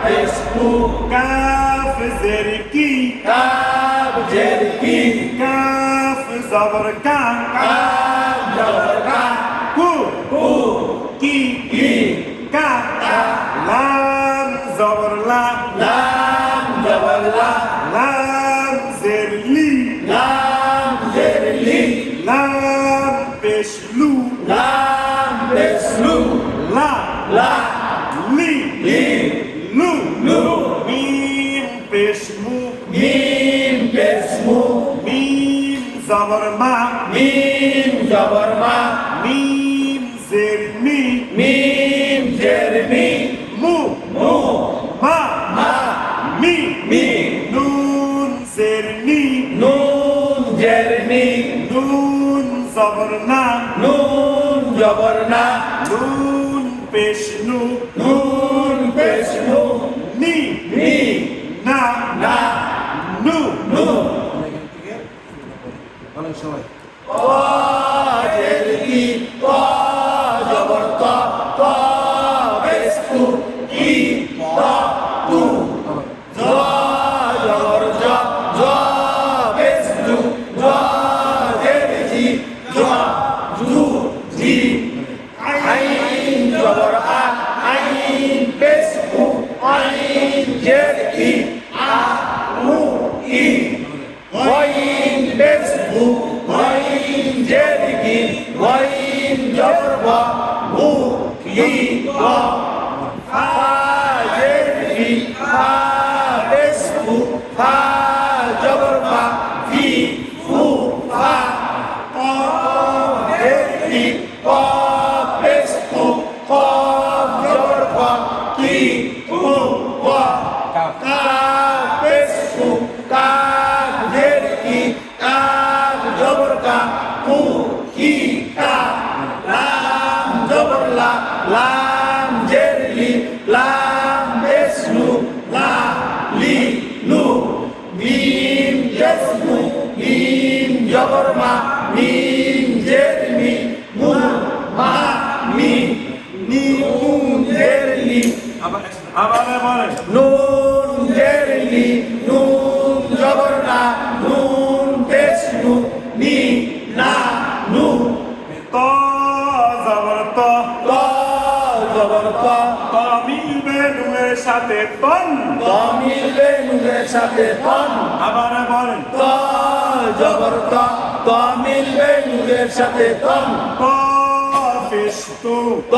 পেশফু calf জের কি কাব জের কি কাফ জবর কা কাব জবর কা কু কু কি কি কা লাম জবর লা লাম জবর লা লাম জের লি লাম জের লি লাম পেশ লু লাম পেশলু লা লা লি লি লু লু মিম পেশ মু মিম পেশমু মিম জবর মা মিম জবর মা মিম জের মি মিম জের মি মু মু মা মা মি মি নুন জের নি নুন জের নি নুন জবর না নুন জবর না নুন পেশ নু নুন পেশনু নি নি না না নু নু অনেক সময় জের কি ক জবর ক ক পেশতু কি ত তু জ জবর জ জ পেশতু জ জের জি জ জু জি আইন জবর আ আইন পেশতু আইন জের কি আ মু ই ওয়াইন পেশতু ওয়াইন জের কি ওয়াইন জবর ব মু ই ব ফা জের কি ফা পেশতু ফা জবর ফা ফি ফু ফা ক জের কি ক পেশতু ক জবর ক কি ফু ক কা পেশতু কা জের কি কা জবর কা কু কি কা লাম জবর লা লাম জের লি লাম পেশলু লা লি লু মিম পেশলু মিম জবর মা মিম জের মি মু মা মি নুন জের লি আবার বলেন নুন জের লি নুন জবর না নুন পেশলু নি না নু ত জবর ত ত জবর ত ত মিলবে নুনের সাথে তন ত মিলবে নুনের সাথে তন আবার বলেন ত জবর ত ত মিলবে নুনের সাথে তন ত পেশ তু ত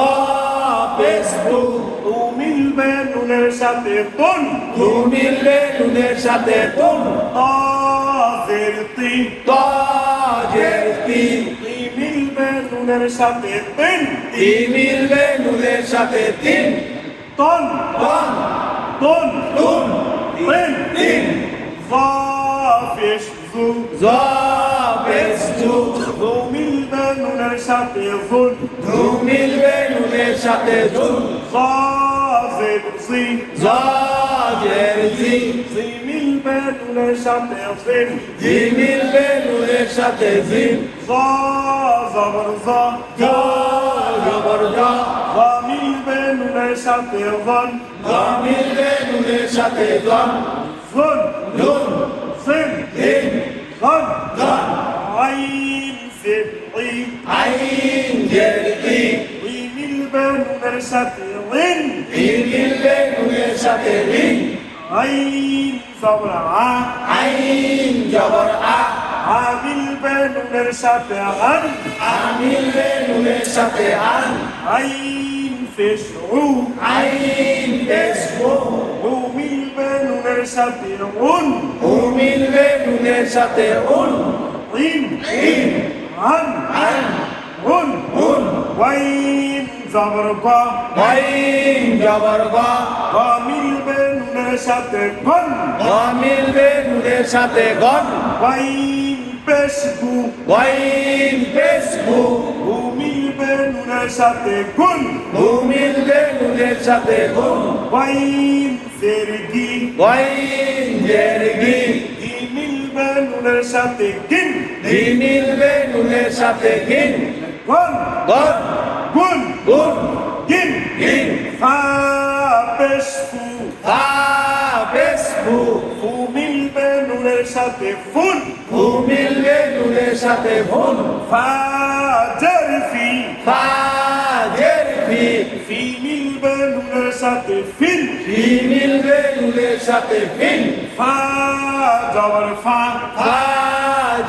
পেশতু তু মিলবে নুনের সাথে তন তু মিলবে নুনের সাথে তুন ত জের তি ত জের তি তি মিলবে নুনের সাথে তিন তি মিলবে নুনের সাথে তিন তন তন তন তুন তিন তিন জ পেশ জু জ পেশতু জু মিলবে নুনের সাথে জুন তু মিলবে নুনের সাথে তুন জ জের জি জ জের জি জি মিলবে নুনের সাথে জিন জি মিলবে নুনের সাথে জিন জ জবর জ জ জবর জ জ মিলবে নুনের সাথে জন জ মিলবে নুনের সাথে জন জুন নুন জিন জিন জন জন আইন জিন ই আইন জের কি ই মিলবে নুনের সাথে লিন ই মিলবে নুনের সাথে রিন আইন জবর আ আইন জবর আ আ মিলবে নুনের সাথে আন আ মিলবে নুনের সাথে আন আইন পেশ উ আইন পেশবু উ মিলবে নুনের সাথে উন উ মিলবে নুনের সাথে উন ইন ইন আন আন উন উন ওয়াইন জবর গ ওয়াইন জবর বা গ মিলবে নুনের সাথে গন গ মিলবে নুনের সাথে গন ওয়াইন পেশ গু ওয়াইন পেশবু উ মিলবে নুনের সাথে গুন উ মিলবে নুনের সাথে গুন ওয়াইন জের গি ওয়াইন জের গি ই মিলবে নুনের সাথে গিন ই মিলবে নুনের সাথে গিন গন গন গুন গুন গিন গিন ফা পেশ ফু ফা পেশ ফু ফু মিলবে নুনের সাথে ফুন ফু মিলবে নুনের সাথে ফুন ফা জের ফি ফা জের ফি ফি মিলবে নুনের সাথে ফিন ফি মিলবে নুনের সাথে ফিন ফা জবর ফা ফা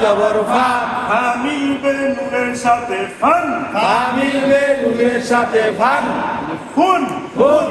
জবর ফা ফা মিলবে নুনের সাথে ফান ফা মিলবে নুনের সাথে ফান ফুন ফুন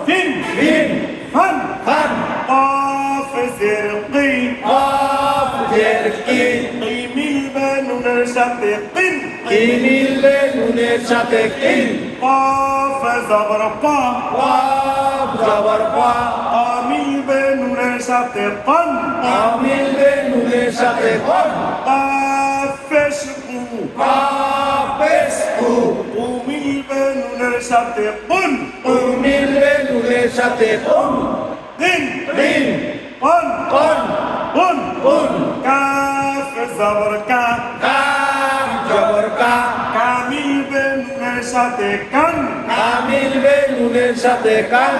ফিন ফিন ফান ফান قاف زر قي কফ জের কি قي মিলবে নুনের সাথে কিন কি মিলবে নুনের সাথে কিন قاف زبر قا কফ জবর পা قا মিলবে নুনের সাথে قن কা মিলবে নুনের সাথে কন قاف فشقو কফ পেশ ফু قو মিলবে নুনের সাথে قن ফু মিলবে নুনের সাথে কুন قن রিন قن কন قن কুন كاف زبر كا কাম জবর কা كا মিলবে নুনের সাথে কান কা মিলবে নুনের সাথে কান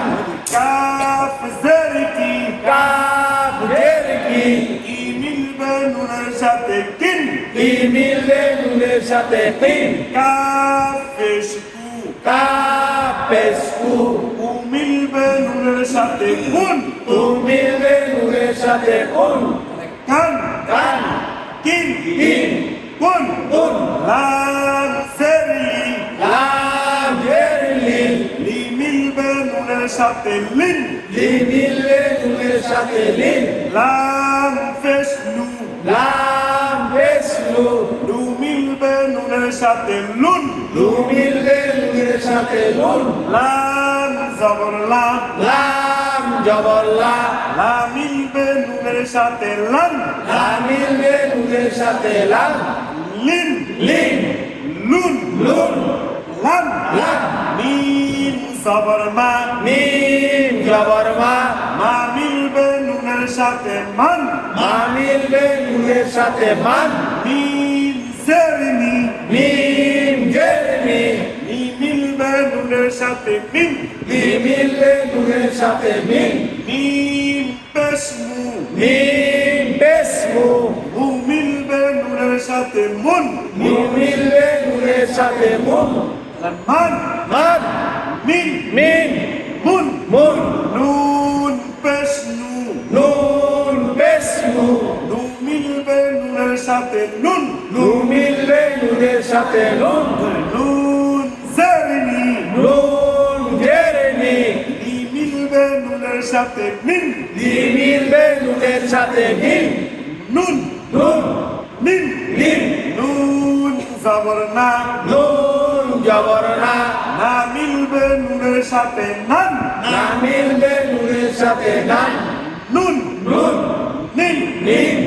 كاف زر কি কাফ জের কি কি মিলবে নুনের সাথে কিন কি মিলবে নুনের সাথে কিন কাফ ফেশকু কাফ পেশ ফু কু মিলবে নুনের সাথে কুন ফু মিলবে নুনের সাথে কুন কান কান কিন কিন কুন কুন লাম সেরি লাম জের লি লি মিলবে নুনের সাথে লিন লি মিলবে নুনের সাথে লিন লাম ফেশলু লাম পেশ লু লু মিলবে নুনের সাথে লুন লু মিলবে নুনের সাথে লুন লাম জবর লা লাম জবর লা লা মিলবে নুনের সাথে লান লা মিলবে নুনের সাথে লাম লিন লিন লুন লুন লান লাম মিম জবর মা মিম জবর মা মা মিলবে নুনের সাথে মান মা মিলবে নুনের সাথে মান মিম জেরনি মিম জের মি মি মিলবে নুনের সাথে মিন মি মিলবে নুনের সাথে মিন মিম পেশমু মিম পেশ মু মু মিলবে নুনের সাথে মুন মু মিলবে নুনের সাথে মুন মান মান মিন মিন মুন মুন নুন পেশনু নুন পেশ মু নু মিলবে নুনের সাথে নুন নু মিলবে নুনের সাথে নুন নুন জেরনি নুন জের নি নি মিলবে নুনের সাথে মিন লি মিলবে নুনের সাথে মিন নুন নুন মিন লিন নুন জবর না নুন জবর না না মিলবে নুনের সাথে নান না মিলবে নুনের সাথে নান নুন নুন নিন নিন